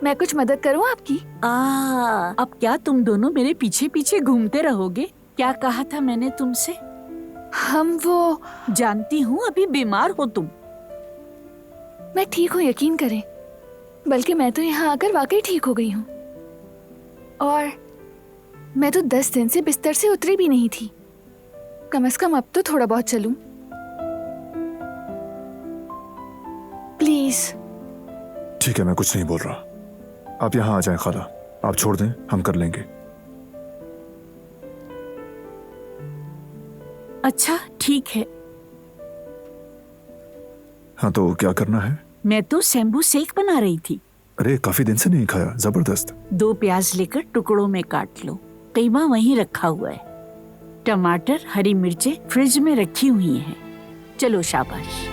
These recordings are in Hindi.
मैं कुछ मदद करूं आपकी? अब क्या तुम दोनों मेरे पीछे पीछे घूमते रहोगे? क्या कहा था मैंने तुमसे? हम वो जानती हूँ अभी बीमार हो तुम। मैं ठीक हूँ, यकीन करें। बल्कि मैं तो यहाँ आकर वाकई ठीक हो गई हूँ। और मैं तो 10 दिन से बिस्तर से उतरी भी नहीं थी। कम से कम अब तो थोड़ा बहुत चलूं। प्लीज। ठीक है, मैं कुछ नहीं बोल रहा। आप यहाँ आ जाएं खाला। आप छोड़ दें, हम कर लेंगे। अच्छा ठीक है। हाँ, तो क्या करना है? मैं तो सेम्बू शेक बना रही थी। अरे काफी दिन से नहीं खाया, जबरदस्त। 2 प्याज लेकर टुकड़ों में काट लो। कीमा वहीं रखा हुआ है। टमाटर, हरी मिर्चें फ्रिज में रखी हुई हैं। चलो शाबाश।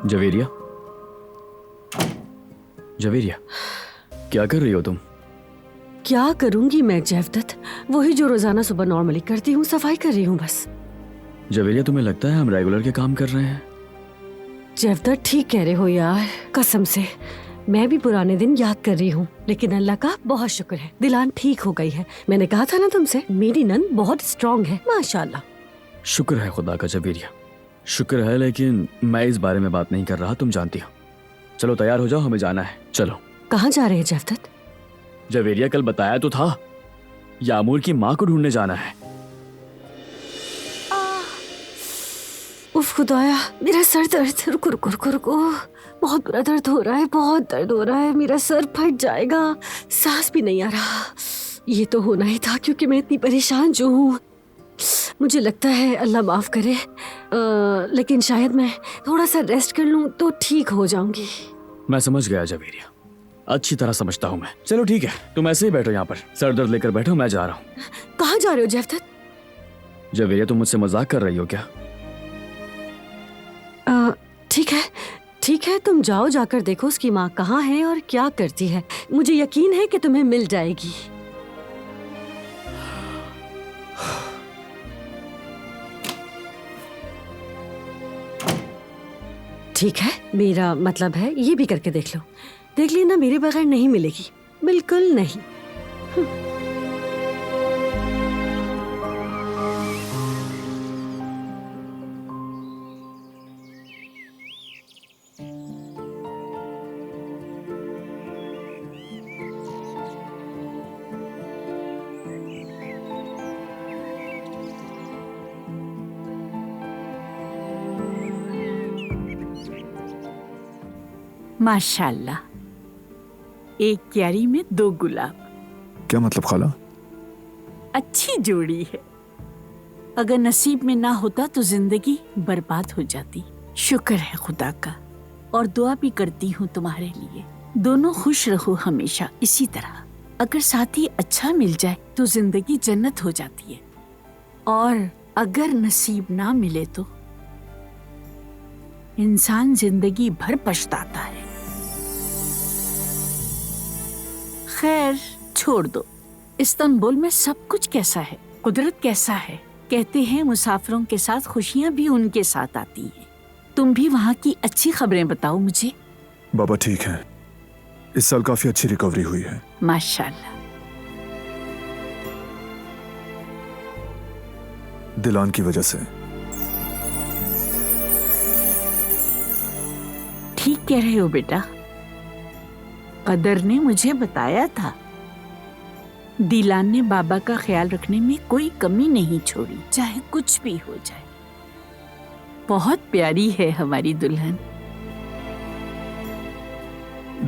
जवेरिया, जवेरिया, क्या कर रही हो तुम? क्या करूंगी मैं जयवदत्त? वही जो रोजाना सुबह नॉर्मली करती हूँ, सफाई कर रही हूँ बस। जवेरिया, तुम्हें लगता है हम रेगुलर के काम कर रहे हैं? जयवदत्त ठीक कह रहे हो यार, कसम से मैं भी पुराने दिन याद कर रही हूँ। लेकिन अल्लाह का बहुत शुक्र है, दिलान ठीक हो गई है। मैंने कहा था ना तुमसे, मेरी नंद बहुत स्ट्रांग है माशाल्लाह। शुक्र है खुदा का जवेरिया, शुक्र है। लेकिन मैं इस बारे में बात नहीं कर रहा, तुम जानती हो। चलो तैयार हो जाओ, हमें जाना है। चलो। कहाँ जा रहे हैं जयवदत्त? जवेरिया, कल बताया तो था, यामूर की माँ को ढूंढने जाना है। उफ खुदाया, मेरा सर दर्द। रुको रुको रुको रुको, बहुत बुरा दर्द हो रहा है, बहुत दर्द हो रहा है। मेरा सर फट जाएगा, सांस भी नहीं आ रहा। ये तो होना ही था क्योंकि मैं इतनी परेशान जो हूँ। मुझे लगता है अल्लाह माफ करे, लेकिन शायद मैं थोड़ा सा रेस्ट कर लूँ तो ठीक हो जाऊंगी। मैं समझ गया जवेरिया, अच्छी तरह समझता हूँ मैं। चलो ठीक है, तुम ऐसे ही बैठो यहाँ पर, सर दर्द लेकर बैठो, मैं जा रहा हूँ। कहाँ जा रहे हो जयवदत्त? जवेरिया, तुम मुझसे मजाक कर रही हो क्या? ठीक है ठीक है, तुम जाओ, जाकर देखो उसकी माँ कहाँ है और क्या करती है। मुझे यकीन है कि तुम्हें मिल जाएगी। ठीक है, मेरा मतलब है ये भी करके देख लो। देख लेना, मेरे बगैर नहीं मिलेगी, बिल्कुल नहीं। माशाल्लाह, एक क्यारी में 2 गुलाब। क्या मतलब खाला? अच्छी जोड़ी है। अगर नसीब में ना होता तो जिंदगी बर्बाद हो जाती। शुक्र है खुदा का, और दुआ भी करती हूँ तुम्हारे लिए। दोनों खुश रहो हमेशा इसी तरह। अगर साथी अच्छा मिल जाए तो जिंदगी जन्नत हो जाती है, और अगर नसीब ना मिले तो इंसान जिंदगी भर पछताता है। खैर छोड़ दो। इस्तांबुल में सब कुछ कैसा है, कुदरत कैसा है? कहते हैं मुसाफिरों के साथ खुशियां भी उनके साथ आती हैं। तुम भी वहाँ की अच्छी खबरें बताओ मुझे। बाबा ठीक है, इस साल काफी अच्छी रिकवरी हुई है। माशाल्लाह। दिलान की वजह से। ठीक कह रहे हो बेटा, कदर ने मुझे बताया था। दिलान ने बाबा का ख्याल रखने में कोई कमी नहीं छोड़ी, चाहे कुछ भी हो जाए। बहुत प्यारी है हमारी दुल्हन।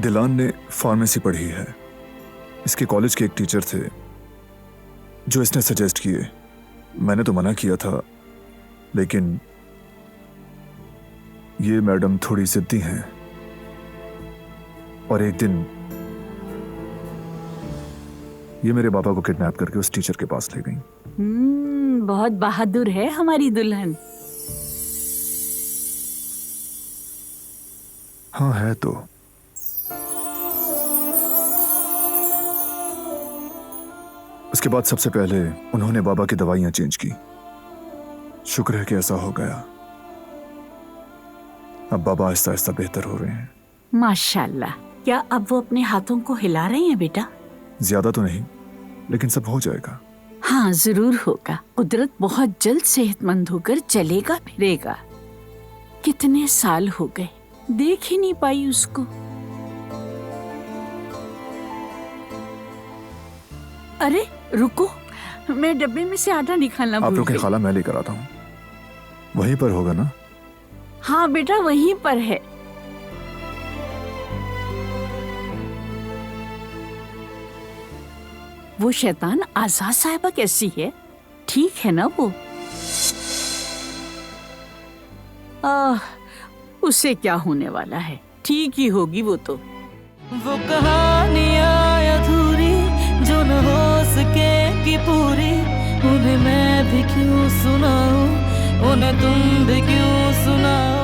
दिलान ने फार्मेसी पढ़ी है। इसके कॉलेज के एक टीचर थे जो इसने सजेस्ट किए। मैंने तो मना किया था, लेकिन ये मैडम थोड़ी जिद्दी हैं, और एक दिन ये मेरे पापा को किडनैप करके उस टीचर के पास ले गई। बहुत बहादुर है हमारी दुल्हन। हाँ है तो। उसके बाद सबसे पहले उन्होंने बाबा की दवाइयां चेंज की। शुक्र है कि ऐसा हो गया। अब बाबा आहिस्ता आहिस्ता बेहतर हो रहे हैं। माशाल्लाह। क्या अब वो अपने हाथों को हिला रहे हैं बेटा? ज्यादा तो नहीं, लेकिन सब हो जाएगा। हाँ जरूर होगा। कुदरत बहुत जल्द सेहतमंद होकर चलेगा फिरेगा। कितने साल हो गए देख ही नहीं पाई उसको। अरे रुको, मैं डब्बे में से आटा निकालना आप भूल लोग के गई। खाला मैं लेकर आता हूँ। वहीं पर होगा ना? हाँ बेटा वहीं पर है। वो शैतान आजाद साहिबा कैसी है? ठीक है ना वो? उसे क्या होने वाला है, ठीक ही होगी वो तो। वो कहानियाँ अधूरी जो न हो सके कि पूरी, उन्हें मैं भी क्यों सुनाऊं, उन्हें तुम भी क्यों सुनाओ।